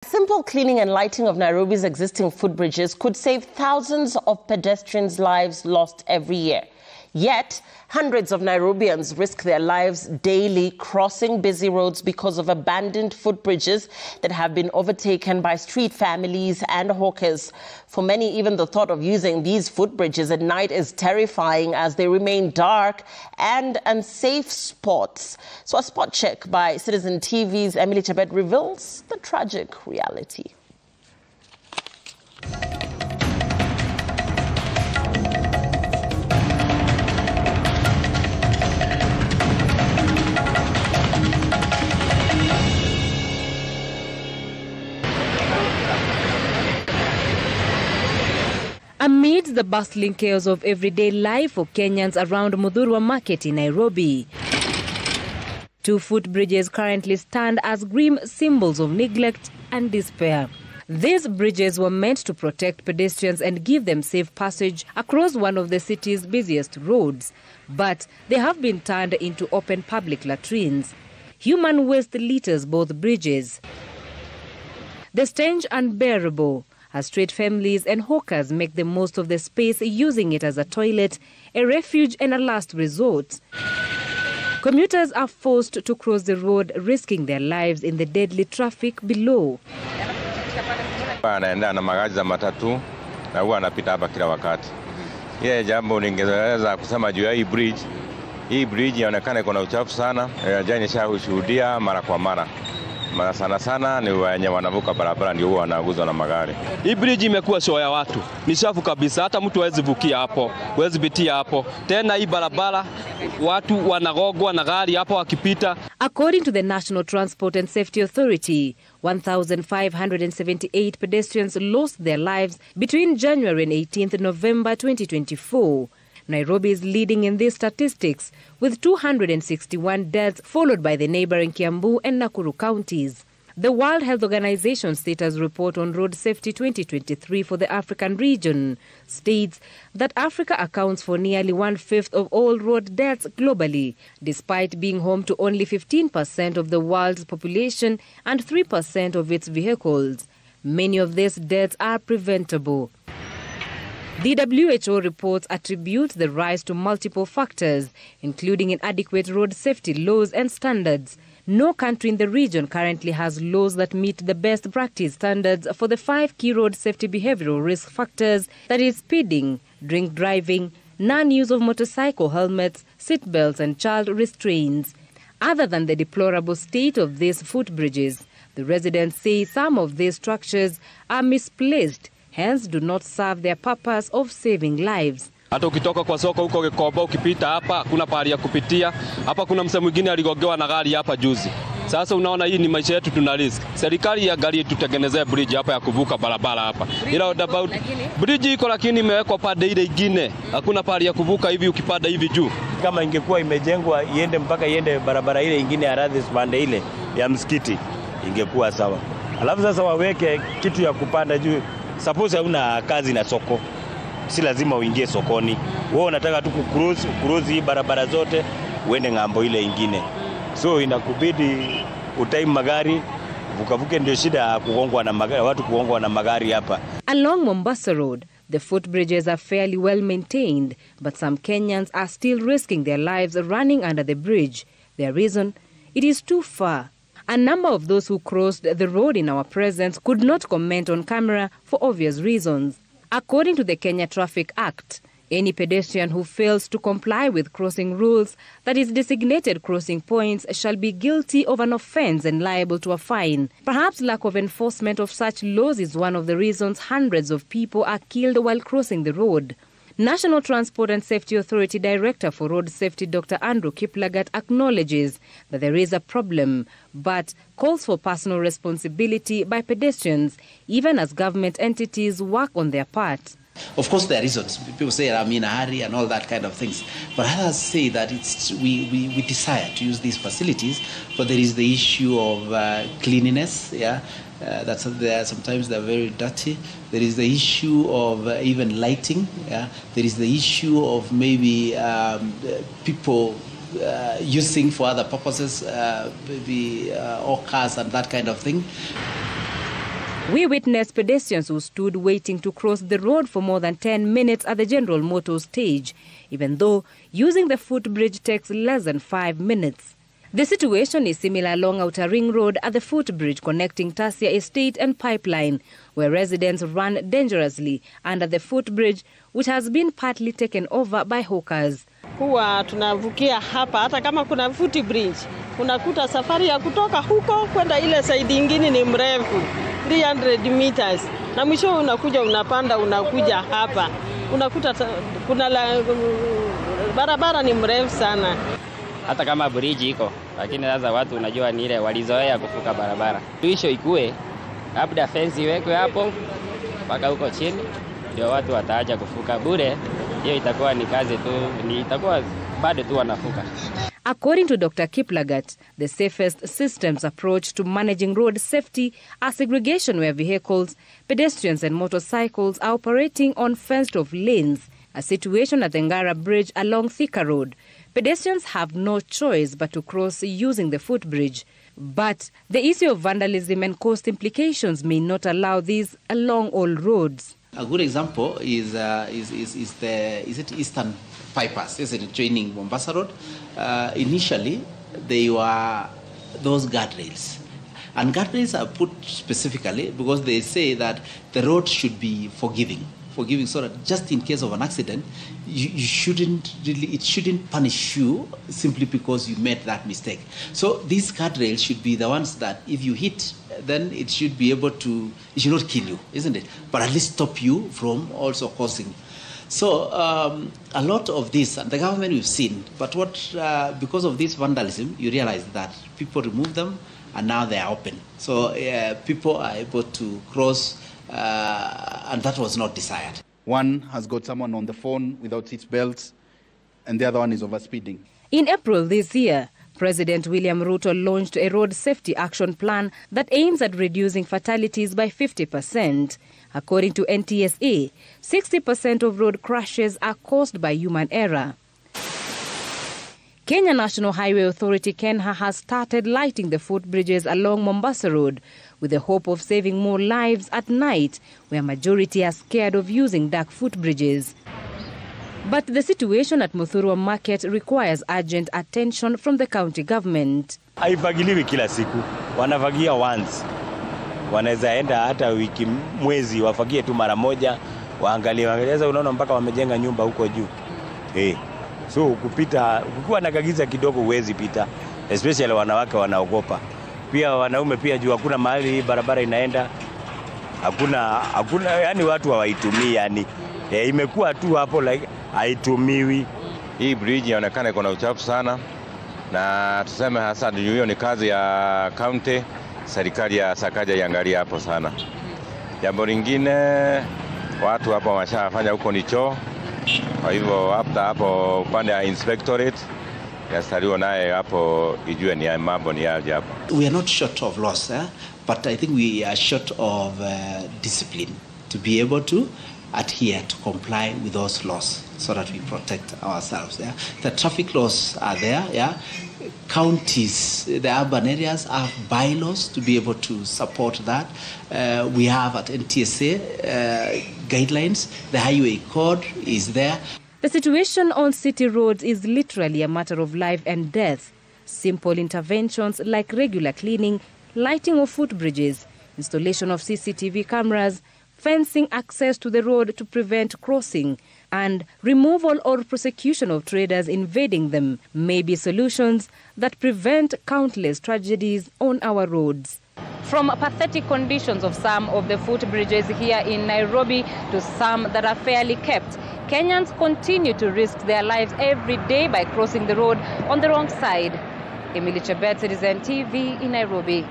Simple cleaning and lighting of Nairobi's existing footbridges could save thousands of pedestrians' lives lost every year. Yet, hundreds of Nairobians risk their lives daily crossing busy roads because of abandoned footbridges that have been overtaken by street families and hawkers. For many, even the thought of using these footbridges at night is terrifying as they remain dark and unsafe spots. So a spot check by Citizen TV's Emily Chebet reveals the tragic reality. Amidst the bustling chaos of everyday life for Kenyans around Muthurwa Market in Nairobi, two footbridges currently stand as grim symbols of neglect and despair. These bridges were meant to protect pedestrians and give them safe passage across one of the city's busiest roads, but they have been turned into open public latrines. Human waste litters both bridges. The stench unbearable, as street families and hawkers make the most of the space, using it as a toilet, a refuge and a last resort. Commuters are forced to cross the road, risking their lives in the deadly traffic below. Anaenda na magari za matatu na huwa anapita hapa kila wakati. Ile jambo ningeweza kusema juu ya hii bridge. Hii bridge inaonekana iko na uchafu sana. Jana nimeshuhudia mara kwa mara. Sana sana ni wenye wanavuka barabara ndio huwa wanaguzwa na magari. Hii bridge imekuwa show ya watu. Ni safu kabisa, hata mtu hawezi vukia hapo, hawezi pitia hapo. Tena hii barabara watu wanagogwa na gari hapo wakipita. According to the National Transport and Safety Authority, 1,578 pedestrians lost their lives between January and 18th November 2024. Nairobi is leading in these statistics with 261 deaths, followed by the neighboring Kiambu and Nakuru counties. The World Health Organization Status Report on Road Safety 2023 for the African region states that Africa accounts for nearly 1/5 of all road deaths globally, despite being home to only 15% of the world's population and 3% of its vehicles. Many of these deaths are preventable. The WHO reports attribute the rise to multiple factors, including inadequate road safety laws and standards. No country in the region currently has laws that meet the best practice standards for the 5 key road safety behavioral risk factors, that is speeding, drink driving, non-use of motorcycle helmets, seatbelts and child restraints. Other than the deplorable state of these footbridges, the residents say some of these structures are misplaced, hence do not serve their purpose of saving lives. Hata ukitoka kwa soko huko Gikomba ukipita hapa kuna pahali ya kupitia. Hapa kuna msemo mwingine aligogewa na gari hapa juzi. Sasa unaona hii ni maisha yetu, tuna risk. Serikali ya gari tutengenezee bridge hapa ya kuvuka barabara hapa. Ila about bridge iko lakini imewekwa pande ile nyingine. Hakuna pahali ya kuvuka hivi ukipanda hivi juu. Kama ingekuwa imejengwa iende mpaka iende barabara ile nyingine ya radhi pande ile ya msikiti ingekuwa sawa. Alafu sasa waweke kitu ya kupanda juu. Suppose hauna kazi na soko, si lazima uingie sokoni. Wewe unataka tu kucruise hii barabara zote uende ngambo ile nyingine. So inakubidi utime magari, vukavuke ndio shida kugongwa na magari, watu kugongwa na magari hapa. Along Mombasa Road, the footbridges are fairly well maintained, but some Kenyans are still risking their lives running under the bridge. Their reason? It is too far. A number of those who crossed the road in our presence could not comment on camera for obvious reasons. According to the Kenya Traffic Act, any pedestrian who fails to comply with crossing rules, that is designated crossing points, shall be guilty of an offense and liable to a fine. Perhaps lack of enforcement of such laws is one of the reasons hundreds of people are killed while crossing the road. National Transport and Safety Authority Director for Road Safety Dr. Andrew Kiplagat acknowledges that there is a problem, but calls for personal responsibility by pedestrians, even as government entities work on their part. Of course, there are reasons. People say I'm in a hurry and all that kind of things. But others say that we desire to use these facilities, but there is the issue of cleanliness, yeah. Sometimes they're very dirty. There is the issue of even lighting. Yeah? There is the issue of maybe people using for other purposes, maybe all cars and that kind of thing. We witnessed pedestrians who stood waiting to cross the road for more than 10 minutes at the General Motors stage, even though using the footbridge takes less than 5 minutes. The situation is similar along Outer Ring Road at the footbridge connecting Tasia Estate and Pipeline, where residents run dangerously under the footbridge, which has been partly taken over by hawkers. Huwa tunavukia hapa, hata kama kuna footbridge, unakuta safari ya kutoka huko kwenda ile side ingine ni mrefu, 300 meters. Na mwisho unakuja unapanda unakuja hapa. Unakuta barabara ni mrefu sana. Hata kama bridge iko, lakini sasa watu unajua ni ile walizoea kuvuka barabara. Tuisho ikue, labda fence iwekwe hapo mpaka huko chini, ndio watu wataacha kuvuka bure. Hiyo itakuwa ni kazi tu, itakuwa bado tu wanavuka. According to Dr. Kiplagat, the safest systems approach to managing road safety are segregation where vehicles, pedestrians and motorcycles are operating on fenced-off lanes, a situation at the Ngara Bridge along Thika Road. Pedestrians have no choice but to cross using the footbridge. But the issue of vandalism and cost implications may not allow these along all roads. A good example is the Eastern Bypass, isn't it, joining Mombasa Road? Initially, they were those guardrails. And guardrails are put specifically because they say that the road should be forgiving so that just in case of an accident, it shouldn't punish you simply because you made that mistake. So these guardrails should be the ones that if you hit, then it should be able to, it should not kill you, isn't it? But at least stop you from also causing. So a lot of this, and the government we've seen, but because of this vandalism, you realize that people remove them and now they are open. So people are able to cross, and that was not desired. One has got someone on the phone without seat belts, and the other one is overspeeding. In April this year, President William Ruto launched a road safety action plan that aims at reducing fatalities by 50%. According to NTSA, 60% of road crashes are caused by human error. Kenya National Highway Authority KENHA has started lighting the footbridges along Mombasa Road with the hope of saving more lives at night, where majority are scared of using dark footbridges. But the situation at Muthurwa Market requires urgent attention from the county government. Haifagiliwi kila siku, wanafagia once. Wanaweza enda hata wiki mwezi wafagie tu mara moja, waangalie. Sasa unaona mpaka wamejenga nyumba huko juu. So kupita, kukiwa na kagiza kidogo huwezi pita, especially wanawake wanaogopa. Pia wanaume pia juu hakuna mahali barabara inaenda. Hakuna yani watu hawaitumii yani. Imekuwa tu hapo like haitumiwi. Hii bridge inaonekana iko na uchafu sana, na tuseme hasa hiyo ni kazi ya county, serikali ya Sakaja iangalia hapo sana. Jambo lingine, watu hapo wameshafanya huko ni choo. Kwa hivyo hapo upande ya inspectorate yastariwa naye hapo ijue ni mambo ni aje hapo. We are not short of loss, but I think we are short of discipline to be able to adhere to comply with those laws so that we protect ourselves. Yeah? The traffic laws are there. Yeah? Counties, the urban areas have bylaws to be able to support that. We have at NTSA guidelines. The highway code is there. The situation on city roads is literally a matter of life and death. Simple interventions like regular cleaning, lighting of footbridges, installation of CCTV cameras, fencing access to the road to prevent crossing, and removal or prosecution of traders invading them may be solutions that prevent countless tragedies on our roads. From pathetic conditions of some of the footbridges here in Nairobi to some that are fairly kept, Kenyans continue to risk their lives every day by crossing the road on the wrong side. Emily Chebet, Citizen TV in Nairobi.